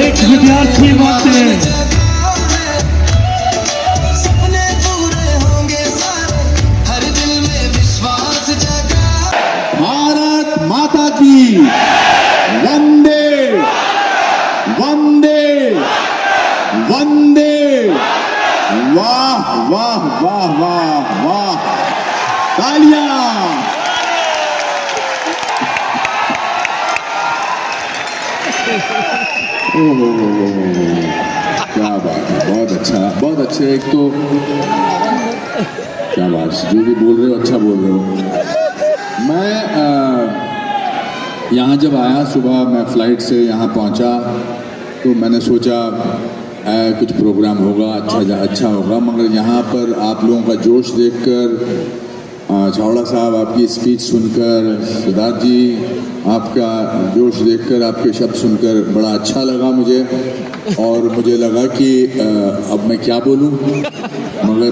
एक विद्यार्थी बातें भारत माता की वंदे वंदे वंदे। वाह वाह वाह वाह वाह, तालियां। क्या बात है, बहुत अच्छा, बहुत अच्छे। एक तो क्या बात, जो भी बोल रहे हो अच्छा बोल रहे हो। मैं यहाँ जब आया सुबह, मैं फ्लाइट से यहाँ पहुँचा तो मैंने सोचा कुछ प्रोग्राम होगा, अच्छा होगा, मगर यहाँ पर आप लोगों का जोश देखकर, चावड़ा साहब आपकी स्पीच सुनकर, सिद्धार्थ जी आपका जोश देखकर, आपके शब्द सुनकर बड़ा अच्छा लगा मुझे। और मुझे लगा कि अब मैं क्या बोलूं, मगर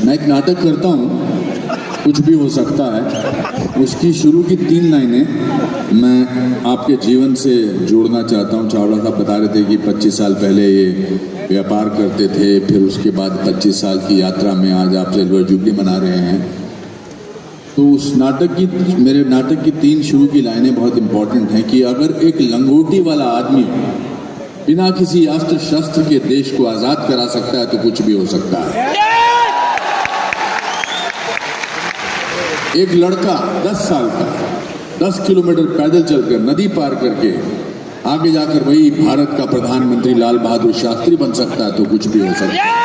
मैं एक नाटक करता हूं, कुछ भी हो सकता है। उसकी शुरू की 3 लाइनें मैं आपके जीवन से जोड़ना चाहता हूं। चावड़ा साहब बता रहे थे कि 25 साल पहले ये व्यापार करते थे, फिर उसके बाद 25 साल की यात्रा में आज आप सिल्वर जुबली मना रहे हैं। तो उस मेरे नाटक की 3 शुरू की लाइनें बहुत इंपॉर्टेंट हैं कि अगर एक लंगोटी वाला आदमी बिना किसी अस्त्र शस्त्र के देश को आजाद करा सकता है तो कुछ भी हो सकता है। एक लड़का 10 साल का 10 किलोमीटर पैदल चलकर, नदी पार करके आगे जाकर वही भारत का प्रधानमंत्री लाल बहादुर शास्त्री बन सकता है तो कुछ भी हो सकता है।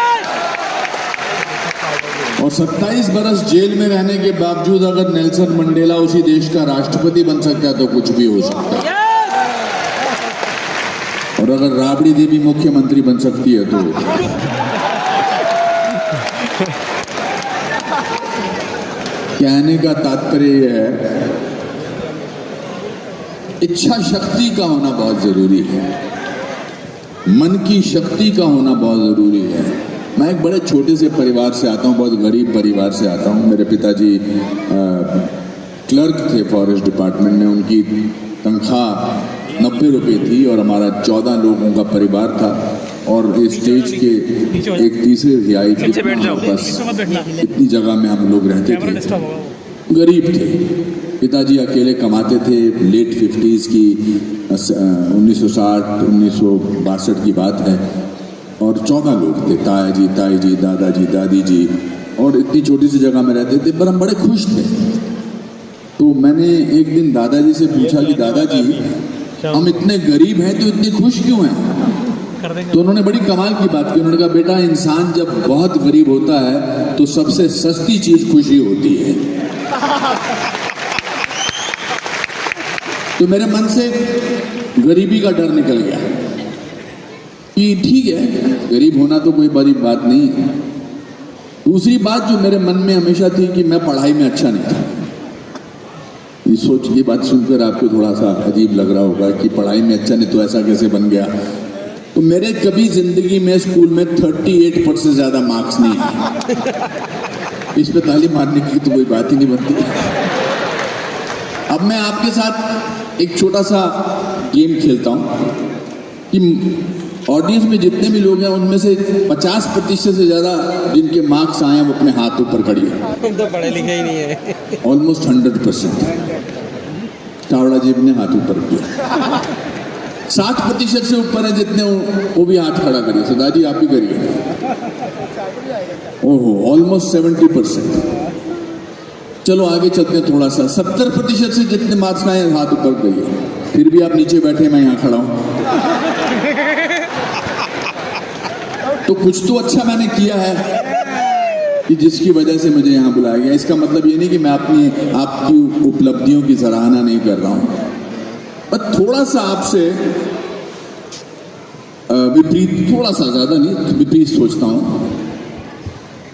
और 27 बरस जेल में रहने के बावजूद अगर नेल्सन मंडेला उसी देश का राष्ट्रपति बन सकता है तो कुछ भी हो सकता है। और अगर राबड़ी देवी मुख्यमंत्री बन सकती है तो कहने का तात्पर्य यह है, इच्छा शक्ति का होना बहुत जरूरी है, मन की शक्ति का होना बहुत जरूरी है। मैं एक बड़े छोटे से परिवार से आता हूँ, बहुत गरीब परिवार से आता हूँ। मेरे पिताजी क्लर्क थे फॉरेस्ट डिपार्टमेंट में, उनकी तनख्वाह 90 रुपये थी और हमारा 14 लोगों का परिवार था। और इस स्टेज के एक तीसरे रिहाई बस इतनी जगह में हम लोग रहते थे, गरीब थे। पिताजी अकेले कमाते थे। लेट 50s की 1960 1962 की बात है। और 14 लोग थे, ताया जी, ताई जी, दादाजी, दादी जी, और इतनी छोटी सी जगह में रहते थे, पर हम बड़े खुश थे। तो मैंने एक दिन दादाजी से पूछा कि दादाजी, हम इतने गरीब हैं तो इतने खुश क्यों हैं? तो उन्होंने बड़ी कमाल की बात की। उन्होंने कहा, बेटा, इंसान जब बहुत गरीब होता है तो सबसे सस्ती चीज खुशी होती है। तो मेरे मन से गरीबी का डर निकल गया कि ठीक है, गरीब होना तो कोई बड़ी बात नहीं है। दूसरी बात जो मेरे मन में हमेशा थी कि मैं पढ़ाई में अच्छा नहीं था। ये बात सुनकर आपको थोड़ा सा अजीब लग रहा होगा कि पढ़ाई में अच्छा नहीं तो ऐसा कैसे बन गया। तो मेरे कभी जिंदगी में स्कूल में 38% से ज्यादा मार्क्स नहीं है। इस पे ताली मारने की तो कोई बात ही नहीं बनती। अब मैं आपके साथ एक छोटा सा गेम खेलता हूं कि ऑडियंस में जितने भी लोग हैं उनमें से 50% से ज्यादा जिनके मार्क्स आए हैं वो अपने हाथ ऊपर करिए। हम तो पढ़े लिखे ही नहीं है। ऑलमोस्ट 100%। चावड़ा जी ने हाथ ऊपर किया। 60% से ऊपर है जितने, वो भी हाथ खड़ा करिए। सदाजी आप भी करिए। ओहो, ऑलमोस्ट 70%। चलो आगे चलते हैं थोड़ा सा। 70% से जितने मार्क्स आए हाथ ऊपर करिए। फिर भी आप नीचे बैठे, मैं यहाँ खड़ा हूं। तो कुछ तो अच्छा मैंने किया है कि जिसकी वजह से मुझे यहाँ बुलाया गया। इसका मतलब ये नहीं कि मैं आपकी उपलब्धियों की सराहना नहीं कर रहा हूं, पर थोड़ा सा आपसे विपरीत, थोड़ा सा, ज्यादा नहीं, विपरीत सोचता हूं।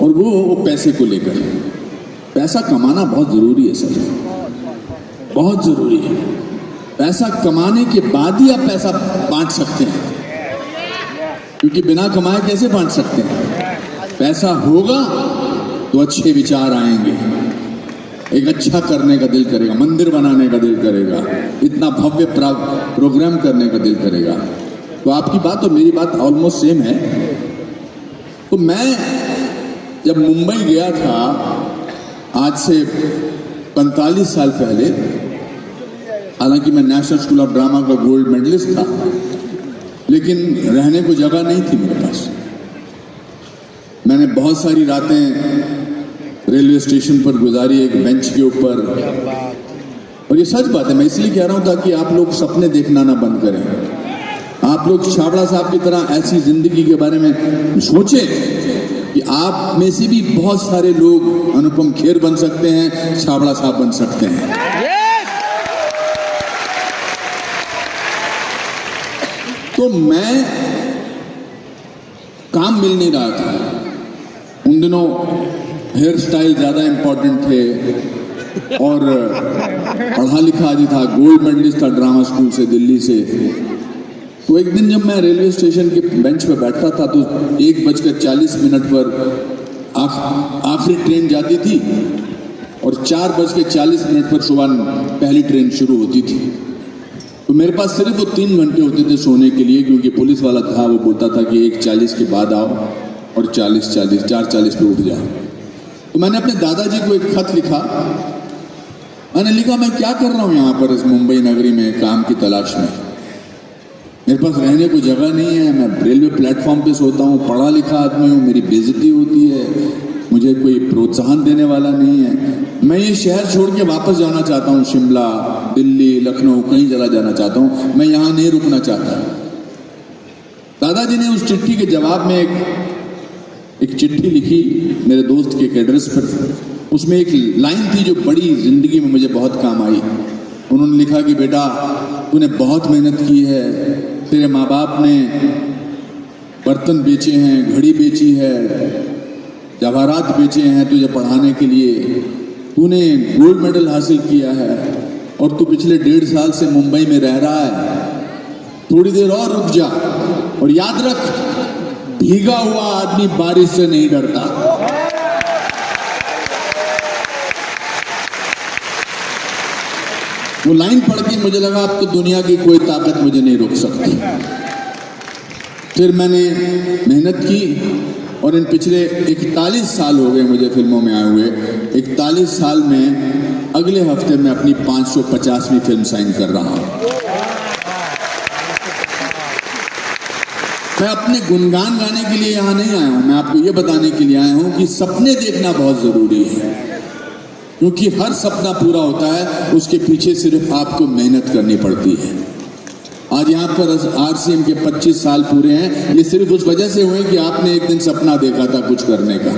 और वो पैसे को लेकर। पैसा कमाना बहुत जरूरी है सर, बहुत जरूरी है। पैसा कमाने के बाद ही आप पैसा बांट सकते हैं, क्योंकि बिना कमाए कैसे बांट सकते हैं? पैसा होगा तो अच्छे विचार आएंगे, एक अच्छा करने का दिल करेगा, मंदिर बनाने का दिल करेगा, इतना भव्य प्रोग्राम करने का दिल करेगा। तो आपकी बात और मेरी बात ऑलमोस्ट सेम है। तो मैं जब मुंबई गया था आज से 45 साल पहले, हालांकि मैं नेशनल स्कूल ऑफ ड्रामा का गोल्ड मेडलिस्ट था, लेकिन रहने को जगह नहीं थी मेरे पास। मैंने बहुत सारी रातें रेलवे स्टेशन पर गुजारी, एक बेंच के ऊपर। और ये सच बात है, मैं इसलिए कह रहा हूं ताकि आप लोग सपने देखना ना बंद करें। आप लोग छाबड़ा साहब की तरह ऐसी जिंदगी के बारे में सोचें कि आप में से भी बहुत सारे लोग अनुपम खेर बन सकते हैं, छाबड़ा साहब बन सकते हैं। तो मैं काम मिल नहीं रहा था उन दिनों, हेयर स्टाइल ज्यादा इंपॉर्टेंट थे और पढ़ा लिखा आदमी था, गोल्ड मेडलिस्ट था ड्रामा स्कूल से, दिल्ली से। तो एक दिन जब मैं रेलवे स्टेशन के बेंच पे बैठा था तो 1:40 पर आखिरी ट्रेन जाती थी और 4:40 पर सुबह पहली ट्रेन शुरू होती थी। तो मेरे पास सिर्फ वो 3 घंटे होते थे सोने के लिए, क्योंकि पुलिस वाला था, वो बोलता था कि 1:40 के बाद आओ और 4:40 पे उठ जाओ। तो मैंने अपने दादाजी को एक खत लिखा। मैंने लिखा, मैं क्या कर रहा हूँ यहाँ पर इस मुंबई नगरी में काम की तलाश में, मेरे पास रहने को जगह नहीं है, मैं रेलवे प्लेटफॉर्म पे सोता हूँ, पढ़ा लिखा आदमी हूँ, मेरी बेइज्जती होती है, मुझे कोई प्रोत्साहन देने वाला नहीं है। मैं ये शहर छोड़ के वापस जाना चाहता हूँ, शिमला, दिल्ली, लखनऊ, कहीं जगह जाना चाहता हूँ, मैं यहाँ नहीं रुकना चाहता। दादाजी ने उस चिट्ठी के जवाब में एक चिट्ठी लिखी मेरे दोस्त के एड्रेस पर। उसमें एक लाइन थी जो बड़ी जिंदगी में मुझे बहुत काम आई। उन्होंने लिखा कि बेटा, तूने बहुत मेहनत की है, तेरे माँ बाप ने बर्तन बेचे हैं, घड़ी बेची है, जवाहरात बेचे हैं तुझे पढ़ाने के लिए, तूने गोल्ड मेडल हासिल किया है और तू पिछले 1.5 साल से मुंबई में रह रहा है। थोड़ी देर और रुक जा और याद रख, भीगा हुआ आदमी बारिश से नहीं डरता। वो लाइन पढ़ के मुझे लगा अब तो दुनिया की कोई ताकत मुझे नहीं रोक सकती। फिर मैंने मेहनत की और इन पिछले 41 साल हो गए मुझे फिल्मों में आए हुए। 41 साल में अगले हफ्ते मैं अपनी 550वीं फिल्म साइन कर रहा हूं। मैं अपने गुणगान गाने के लिए यहाँ नहीं आया हूं, मैं आपको ये बताने के लिए आया हूं कि सपने देखना बहुत जरूरी है, क्योंकि हर सपना पूरा होता है उसके पीछे सिर्फ आपको मेहनत करनी पड़ती है। आज यहाँ पर आरसीएम के 25 साल पूरे हैं, ये सिर्फ उस वजह से हुए कि आपने एक दिन सपना देखा था कुछ करने का।